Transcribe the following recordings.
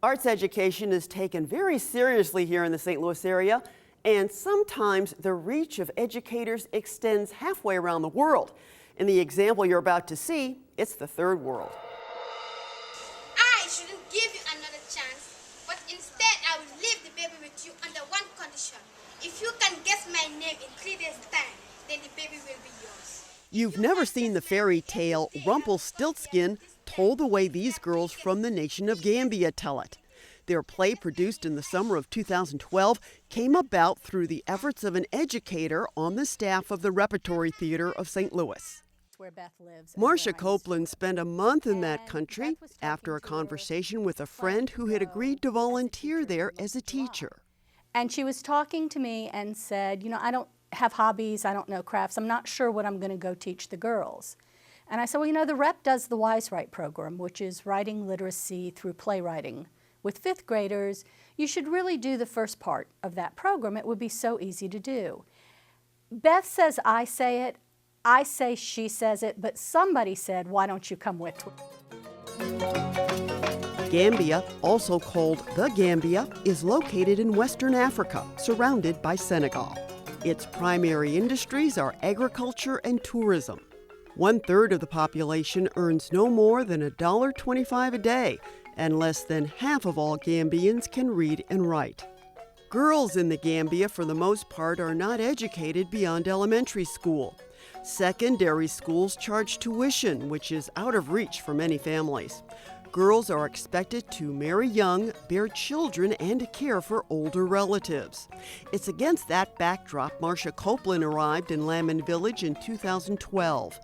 Arts education is taken very seriously here in the St. Louis area, and sometimes the reach of educators extends halfway around the world. In the example you're about to see, it's the third world. I shouldn't give you another chance, but instead I will leave the baby with you under one condition. If you can guess my name in 3 days' time, then the baby will be yours. You've never seen the fairy tale Rumpelstiltskin told the way these girls from the nation of Gambia tell it. Their play, produced in the summer of 2012, came about through the efforts of an educator on the staff of the Repertory Theatre of St. Louis. Marsha Coplon spent a month in that country after a conversation with a friend who had agreed to volunteer there as a teacher. And she was talking to me and said, I don't have hobbies, I don't know crafts, I'm not sure what I'm going to go teach the girls. And I said, well, the Rep does the Wise Write program, which is writing literacy through playwriting. With fifth graders, you should really do the first part of that program. It would be so easy to do. Beth says I say it, I say she says it, but somebody said, why don't you come with me? Gambia, also called the Gambia, is located in Western Africa, surrounded by Senegal. Its primary industries are agriculture and tourism. 1/3 of the population earns no more than $1.25 a day, and less than half of all Gambians can read and write. Girls in the Gambia, for the most part, are not educated beyond elementary school. Secondary schools charge tuition, which is out of reach for many families. Girls are expected to marry young, bear children, and care for older relatives. It's against that backdrop Marsha Coplon arrived in Lamon Village in 2012.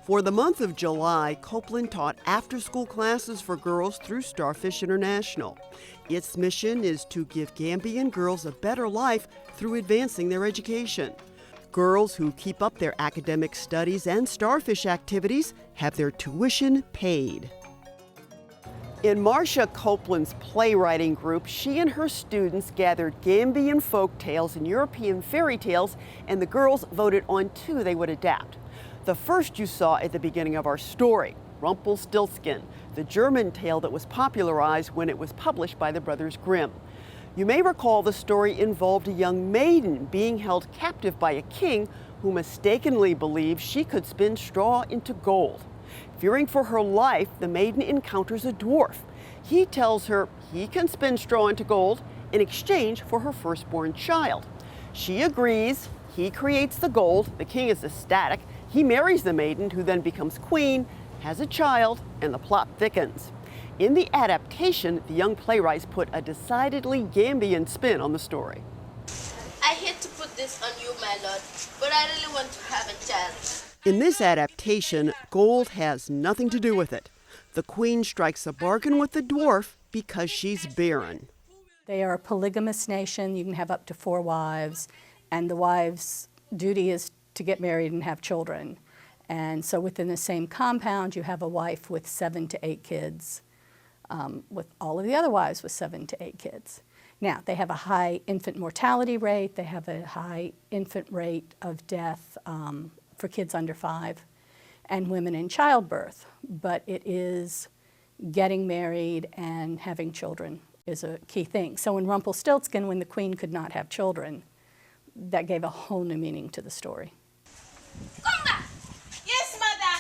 For the month of July, Coplon taught after-school classes for girls through Starfish International. Its mission is to give Gambian girls a better life through advancing their education. Girls who keep up their academic studies and Starfish activities have their tuition paid. In Marsha Coplon's playwriting group, she and her students gathered Gambian folk tales and European fairy tales, and the girls voted on 2 they would adapt. The first you saw at the beginning of our story, Rumpelstiltskin, the German tale that was popularized when it was published by the Brothers Grimm. You may recall the story involved a young maiden being held captive by a king who mistakenly believed she could spin straw into gold. Fearing for her life, the maiden encounters a dwarf. He tells her he can spin straw into gold in exchange for her firstborn child. She agrees, he creates the gold, the king is ecstatic, he marries the maiden, who then becomes queen, has a child, and the plot thickens. In the adaptation, the young playwrights put a decidedly Gambian spin on the story. I hate to put this on you, my lord, but I really want to have a child. In this adaptation, gold has nothing to do with it. The queen strikes a bargain with the dwarf because she's barren. They are a polygamous nation. You can have up to 4 wives, and the wife's duty is to get married and have children. And so within the same compound, you have a wife with 7 to 8 kids, with all of the other wives with 7 to 8 kids. Now, they have a high infant mortality rate. They have a high infant rate of death for kids under 5 and women in childbirth. But it is getting married and having children is a key thing. So in Rumpelstiltskin, when the queen could not have children, that gave a whole new meaning to the story. Conga! Yes, mother!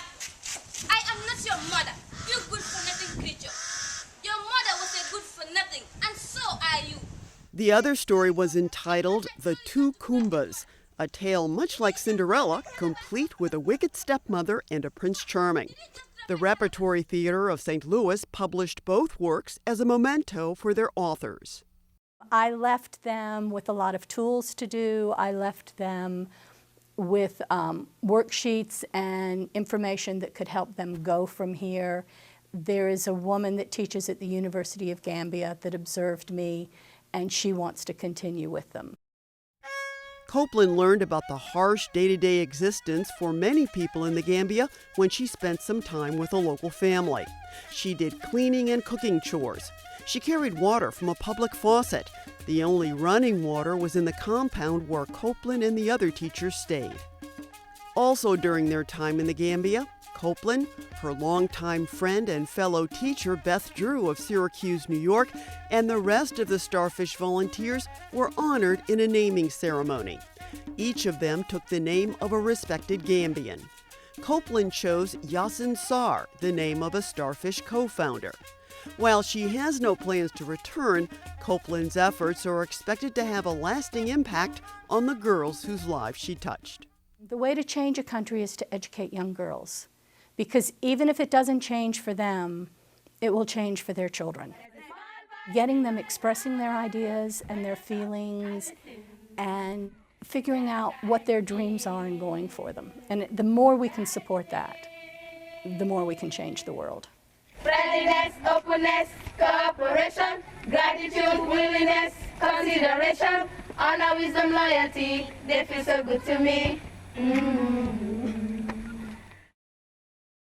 I am not your mother, you good-for-nothing creature. Your mother was a good-for-nothing, and so are you. The other story was entitled The Two Kumbas, a tale much like Cinderella, complete with a wicked stepmother and a Prince Charming. The Repertory Theatre of St. Louis published both works as a memento for their authors. I left them with a lot of tools to do. I left them with worksheets and information that could help them go from here. There is a woman that teaches at the University of Gambia that observed me, and she wants to continue with them. Coplon learned about the harsh day-to-day existence for many people in the Gambia when she spent some time with a local family. She did cleaning and cooking chores. She carried water from a public faucet. The only running water was in the compound where Coplon and the other teachers stayed. Also during their time in the Gambia, Coplon, her longtime friend and fellow teacher Beth Drew of Syracuse, New York, and the rest of the Starfish volunteers were honored in a naming ceremony. Each of them took the name of a respected Gambian. Coplon chose Yasin Sar, the name of a Starfish co-founder. While she has no plans to return, Coplon's efforts are expected to have a lasting impact on the girls whose lives she touched. The way to change a country is to educate young girls, because even if it doesn't change for them, it will change for their children. Getting them expressing their ideas and their feelings and figuring out what their dreams are and going for them. And the more we can support that, the more we can change the world. Friendliness, openness, cooperation, gratitude, willingness, consideration, honor, wisdom, loyalty, they feel so good to me.